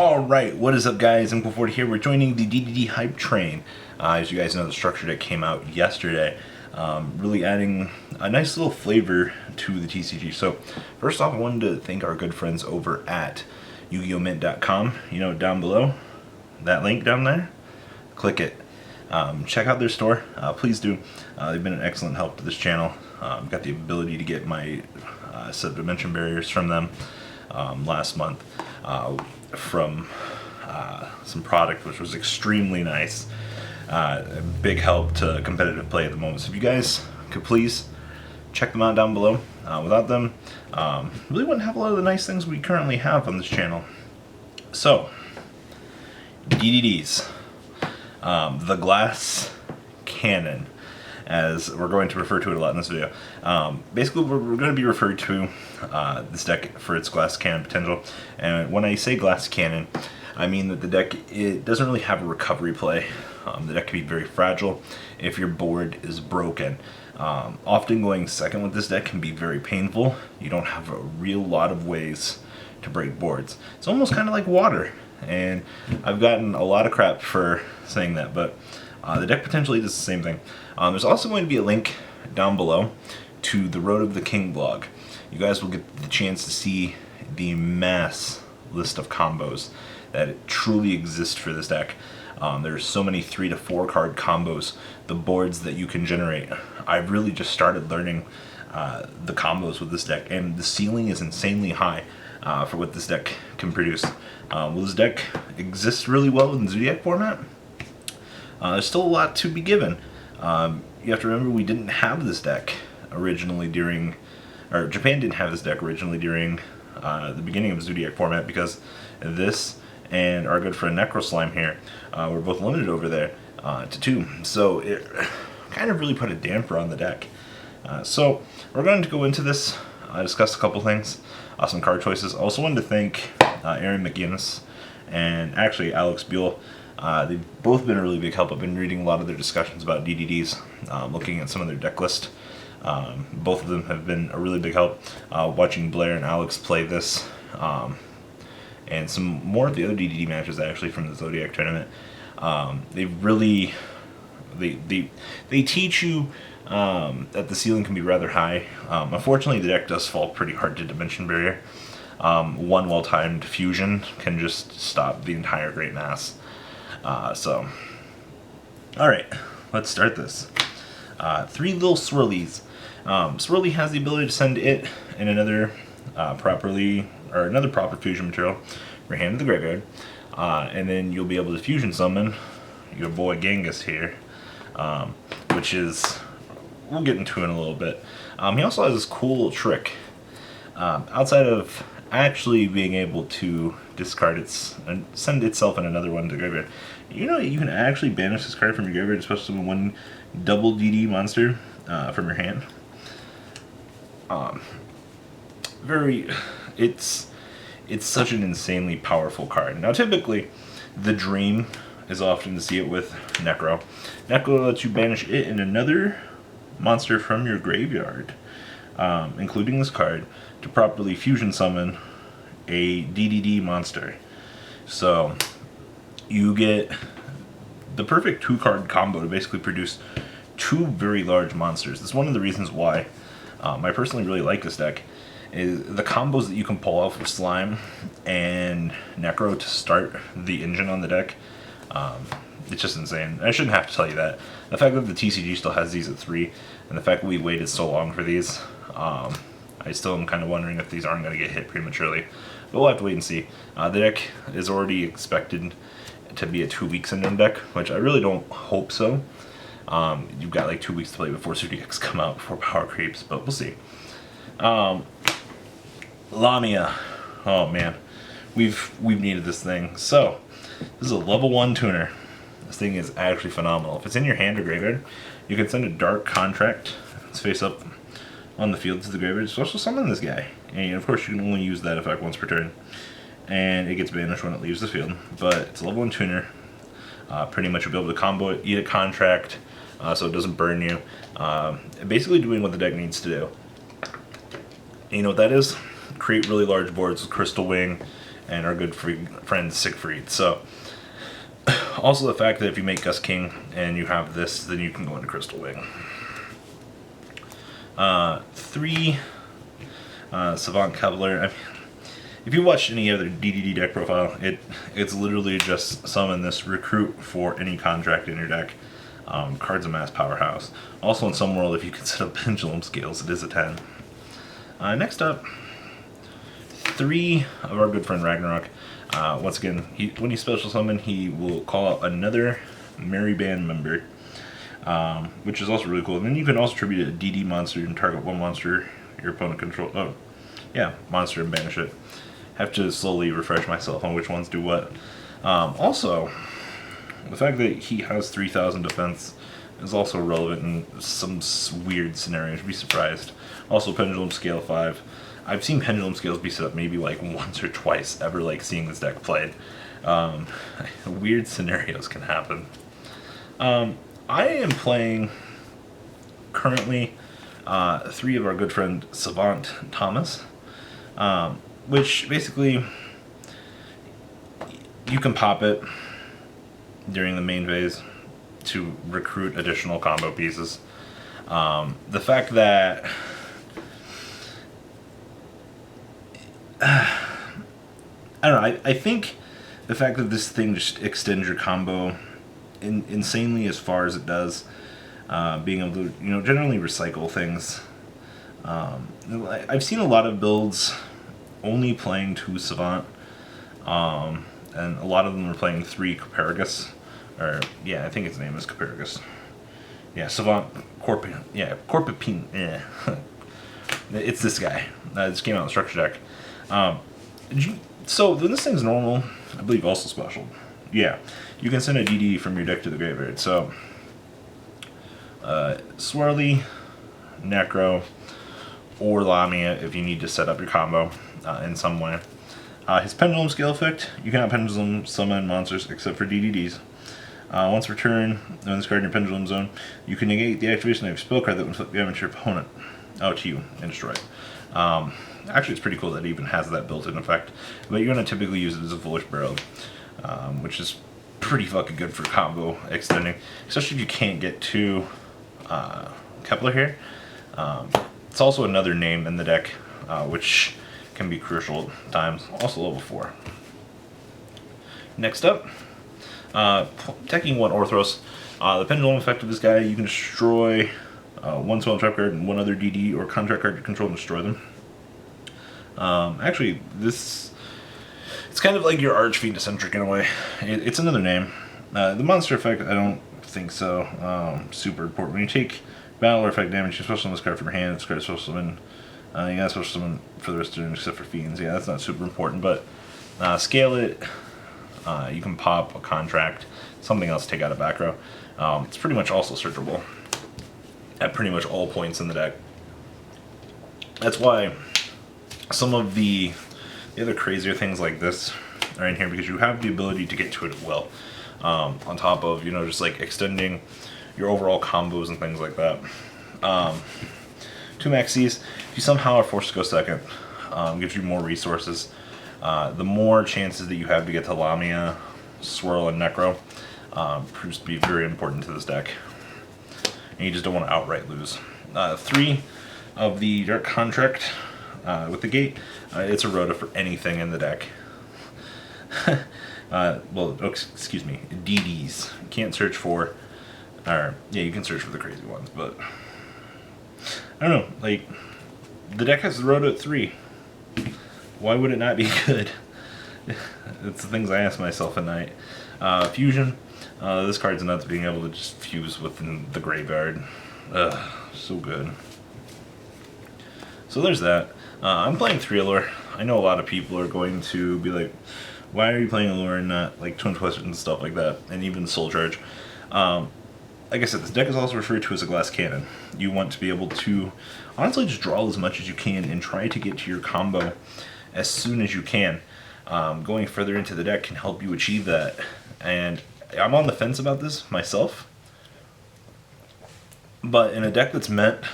Alright, what is up guys? I'm Uncle40 here. We're joining the DDD hype train. As you guys know, the structure that came out yesterday, really adding a nice little flavor to the TCG. So first off, I wanted to thank our good friends over at YugiohMint.com. You know, down below, that link down there, click it. Check out their store, please do. They've been an excellent help to this channel. Got the ability to get my sub-dimension barriers from them last month. From some product which was extremely nice. A big help to competitive play at the moment. So if you guys could please check them out down below. Without them, really wouldn't have a lot of the nice things we currently have on this channel. So, DDDs. The glass cannon, as we're going to refer to it a lot in this video. Basically, we're going to be referred to this deck for its glass cannon potential. And when I say glass cannon, I mean that the deck, it doesn't really have a recovery play. The deck can be very fragile if your board is broken. Often going second with this deck can be very painful. You don't have a real lot of ways to break boards. It's almost kind of like water. And I've gotten a lot of crap for saying that, but the deck potentially does the same thing. There's also going to be a link down below to the Road of the King blog. You guys will get the chance to see the mass list of combos that truly exist for this deck. There's so many 3 to 4 card combos, the boards that you can generate. I've really just started learning the combos with this deck, and the ceiling is insanely high for what this deck can produce. Will this deck exist really well in the Zodiac format? There's still a lot to be given. You have to remember, we didn't have this deck originally during, or Japan didn't have this deck originally during the beginning of the Zodiac format, because this and our good friend Necro Slime here were both limited over there to 2. So it kind of really put a damper on the deck. So we're going to go into this, discuss a couple things, some card choices. I also wanted to thank Aaron McGinnis and actually Alex Buell. They've both been a really big help. I've been reading a lot of their discussions about DDDs, looking at some of their deck list. Both of them have been a really big help. Watching Blair and Alex play this, and some more of the other DDD matches actually from the Zodiac tournament. They really, they teach you that the ceiling can be rather high. Unfortunately, the deck does fall pretty hard to Dimension Barrier. One well-timed fusion can just stop the entire Great Mass. So, alright, let's start this. 3 little swirlies. Swirly has the ability to send it and another another proper fusion material from your hand to the graveyard, and then you'll be able to fusion summon your boy Genghis here, which is, we'll get into in a little bit. He also has this cool little trick. Outside of actually being able to discard its and send itself and another one to the graveyard, you know you can actually banish this card from your graveyard, especially one double DD monster from your hand. It's such an insanely powerful card. Now typically the dream is often to see it with Necro. Necro lets you banish it and another monster from your graveyard, including this card, to properly fusion summon a DDD monster. So you get the perfect 2-card combo to basically produce 2 very large monsters. That's one of the reasons why I personally really like this deck, is the combos that you can pull off with Slime and Necro to start the engine on the deck. It's just insane. I shouldn't have to tell you that. The fact that the TCG still has these at 3, and the fact that we waited so long for these, I still am kind of wondering if these aren't going to get hit prematurely. But we'll have to wait and see. The deck is already expected to be a 2 weeks in deck, which I really don't hope so. You've got like 2 weeks to play before Zodiacs come out, before Power Creeps, but we'll see. Lamia. Oh man, we've needed this thing. So this is a level 1 tuner. This thing is actually phenomenal. If it's in your hand or graveyard, you can send a Dark Contract. It's face up on the field to the graveyard. Special summon this guy, and of course you can only use that effect once per turn, and it gets banished when it leaves the field. But it's a level 1 tuner. Pretty much you'll be able to combo it, eat a contract, so it doesn't burn you. Basically doing what the deck needs to do. And you know what that is? Create really large boards with Crystal Wing and our good friend Siegfried. So, also the fact that if you make Gus King and you have this, then you can go into Crystal Wing. 3 Savant Cavalier. I mean, if you watch any other DDD deck profile, it's literally just summon this recruit for any contract in your deck. Card's a mass powerhouse. Also in some world, if you can set up pendulum scales, it is a 10. Next up, 3 of our good friend Ragnarok. Once again, when you special summon, he will call out another Merry Band member, which is also really cool. And then you can also attribute a DD monster and target one monster your opponent controls. Oh, yeah, monster and banish it. Have to slowly refresh myself on which ones do what. Also, the fact that he has 3,000 defense is also relevant in some weird scenarios. You'd be surprised. Also, Pendulum Scale 5. I've seen Pendulum Scales be set up maybe like once or twice ever, like seeing this deck played. Weird scenarios can happen. I am playing currently 3 of our good friend Savant Thomas, which basically you can pop it during the main phase to recruit additional combo pieces. The fact that I don't know, I think the fact that this thing just extends your combo insanely as far as it does, being able to, generally recycle things. I've seen a lot of builds only playing 2 Savant, and a lot of them are playing 3 Coperagus, or yeah, I think its name is Coperagus. Yeah, Savant Corpipine. Yeah, it's this guy. This came out in the structure deck. So when this thing's normal, I believe also special. Yeah, you can send a DD from your deck to the graveyard. So, Swirly, Necro, or Lamia if you need to set up your combo in some way. His Pendulum Scale effect, you cannot Pendulum summon monsters except for DDDs. Once return, when this card in your Pendulum Zone, you can negate the activation of a spell card that would inflict damage to your opponent. To you, and destroy it. Actually, it's pretty cool that it even has that built-in effect, but you're going to typically use it as a Foolish Barrel, which is pretty fucking good for combo extending, especially if you can't get to Kepler here. It's also another name in the deck, which can be crucial at times. Also level 4. Next up, teching 1 Orthros. The pendulum effect of this guy, you can destroy 1 spell trap card and 1 other DD or contract card you control and destroy them. Actually, it's kind of like your Archfiend eccentric in a way. It's another name. The monster effect, I don't think so. Super important. When you take battle or effect damage, you special summon this card from your hand. This card is special summon. You got special summon for the rest of it except for fiends. Yeah, that's not super important, but scale it. You can pop a contract, something else, take out a back row. It's pretty much also searchable at pretty much all points in the deck. That's why some of the other crazier things like this are in here, because you have the ability to get to it well. On top of, just like extending your overall combos and things like that. 2 maxis, if you somehow are forced to go second, gives you more resources. The more chances that you have to get to Lamia, Swirl, and Necro proves to be very important to this deck. And you just don't want to outright lose. 3 of the Dark Contract with the gate. It's a Rhoda for anything in the deck. Excuse me, DDs. You can't search for, or yeah, you can search for the crazy ones, but I don't know. Like, the deck has the Rhoda at 3. Why would it not be good? It's the things I ask myself at night. Fusion. This card's nuts, being able to just fuse within the graveyard. So good. So there's that. I'm playing 3 Allure. I know a lot of people are going to be like, why are you playing Allure and not like Twin Twisters and stuff like that, and even Soul Charge? Like I said, this deck is also referred to as a glass cannon. You want to be able to honestly just draw as much as you can and try to get to your combo as soon as you can. Going further into the deck can help you achieve that. And I'm on the fence about this myself. But in a deck that's meant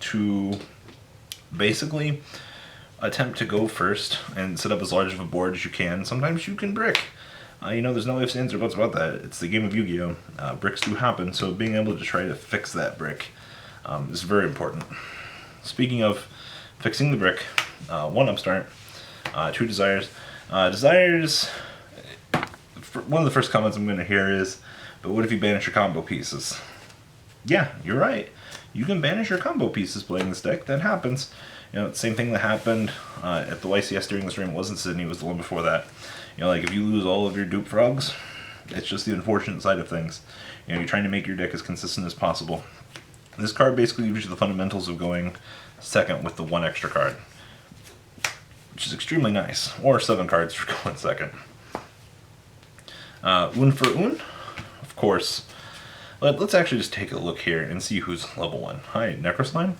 to basically attempt to go first and set up as large of a board as you can. Sometimes you can brick. There's no ifs, ands, or buts about that. It's the game of Yu-Gi-Oh! Bricks do happen, so being able to try to fix that brick is very important. Speaking of fixing the brick, 1 upstart, 2 desires. Desires, one of the first comments I'm going to hear is, but what if you banish your combo pieces? Yeah, you're right. You can banish your combo pieces playing this deck. That happens. Same thing that happened at the YCS during the stream. It wasn't Sydney, it was the one before that. Like if you lose all of your dupe frogs, it's just the unfortunate side of things. You're trying to make your deck as consistent as possible. This card basically gives you the fundamentals of going second with the 1 extra card, which is extremely nice. Or 7 cards for going second. Un for Un, of course. Let's actually just take a look here and see who's level 1. Hi, Necroslime,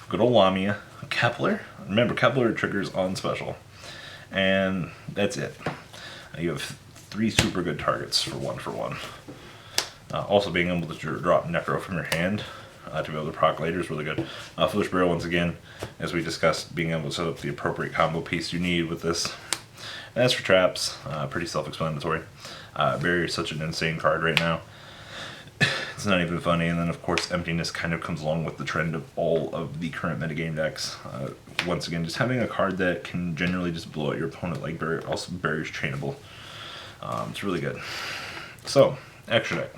good old Lamia, Kepler. Remember, Kepler triggers on special. And that's it. You have 3 super good targets for 1. Also being able to drop Necro from your hand to be able to proc later is really good. Foolish Barrel, once again, as we discussed, being able to set up the appropriate combo piece you need with this. And as for traps, pretty self-explanatory. Barrier is such an insane card right now. It's not even funny. And then, of course, Emptiness kind of comes along with the trend of all of the current metagame decks. Once again, just having a card that can generally just blow out your opponent like Barrier. Also, Barrier's chainable. It's really good. So, extra deck.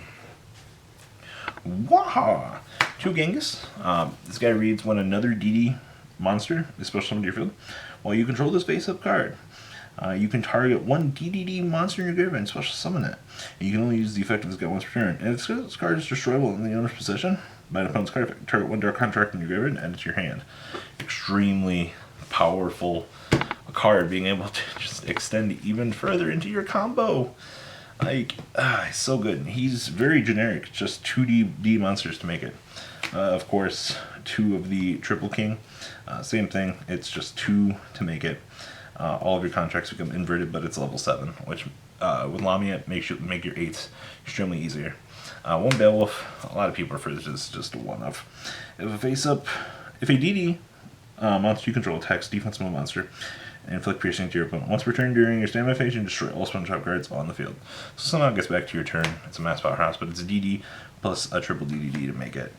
Waha! 2 Genghis. This guy reads, when another DD monster is special summoned to your field, while you control this face-up card, you can target 1 DDD monster in your graveyard and special summon it. And you can only use the effect of this guy once per turn. And if this card is destroyable in the owner's possession by an opponent's card effect, target 1 dark contract in your graveyard and add it to your hand. Extremely powerful card, being able to just extend even further into your combo. He's so good. He's very generic, just 2 D monsters to make it. Of course, 2 of the Triple King. Same thing, it's just 2 to make it. All of your contracts become inverted, but it's level 7, which with Lamia makes you make your 8s extremely easier. 1 Beowulf, a lot of people refer to this as just a 1-of. If a DD monster you control attacks defense mode monster and inflict piercing to your opponent, once per turn during your standby phase, you can destroy all spell trap cards on the field. So somehow it gets back to your turn. It's a mass powerhouse, but it's a DD plus a triple DDD to make it.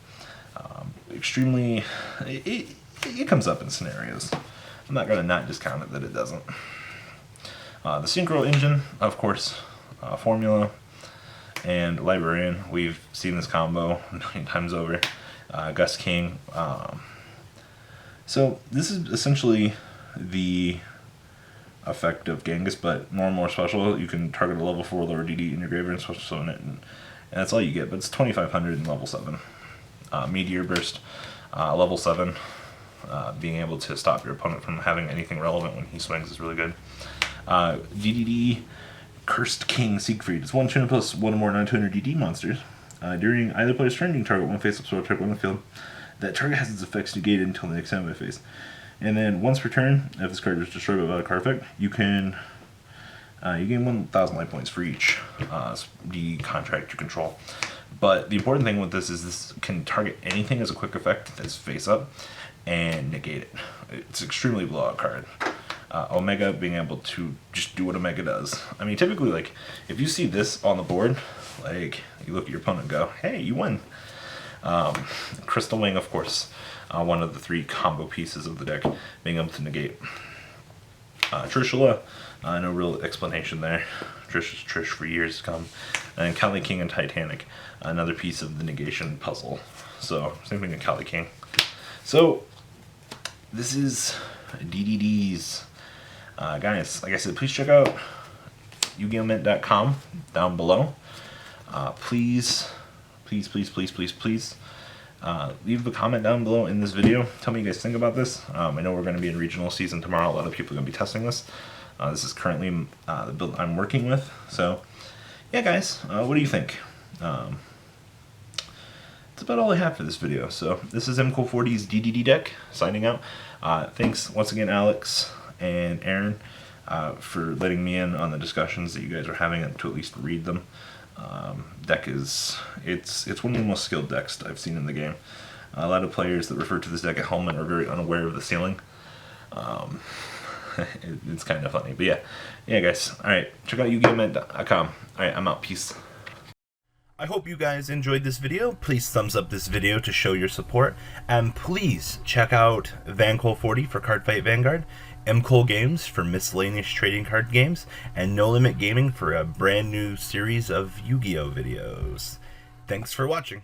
Extremely, it comes up in scenarios. I'm not going to not discount it that it doesn't. The Synchro Engine, of course, Formula, and Librarian. We've seen this combo a million times over. Gus King. So this is essentially the effect of Genghis, but more and more special. You can target a level 4 lower DD in your graveyard and special summon it, and that's all you get, but it's 2,500 in level 7. Meteor Burst, level 7. Being able to stop your opponent from having anything relevant when he swings is really good. DDD Cursed King Siegfried. It's 1 tuna plus 1 or more 9-200 DD monsters. During either player's turn, you can target 1 face-up sword type on the field. That target has its effects negated until the next standby phase. And then once per turn, if this card is destroyed by a card effect, you can you gain 1,000 life points for each DD contract you control. But the important thing with this is this can target anything as a quick effect that's face-up and negate it. It's an extremely blowout card. Omega being able to just do what Omega does. I mean, typically, like, if you see this on the board, like, you look at your opponent and go, hey, you win. Crystal Wing, of course, one of the 3 combo pieces of the deck, being able to negate. Trishula, no real explanation there. Trish is Trish for years to come. And Kali King and Titanic, another piece of the negation puzzle. So, same thing with Kali King. So, this is DDDs. Guys, like I said, please check out YugiohMint.com down below. Please leave a comment down below in this video. Tell me what you guys think about this. I know we're going to be in regional season tomorrow. A lot of people are going to be testing this. This is currently the build I'm working with. So, yeah, guys, what do you think? That's about all I have for this video. So, this is MCO40's DDD deck, signing out. Thanks once again, Alex and Aaron, for letting me in on the discussions that you guys are having and to at least read them. Deck is, it's one of the most skilled decks I've seen in the game. A lot of players that refer to this deck at home are very unaware of the ceiling. It's kind of funny, but yeah, guys. All right, check out YugiohMint.com. All right, I'm out. Peace. I hope you guys enjoyed this video. Please thumbs up this video to show your support, and please check out VanCole40 for Cardfight Vanguard, MCole Games for miscellaneous trading card games, and No Limit Gaming for a brand new series of Yu-Gi-Oh videos. Thanks for watching.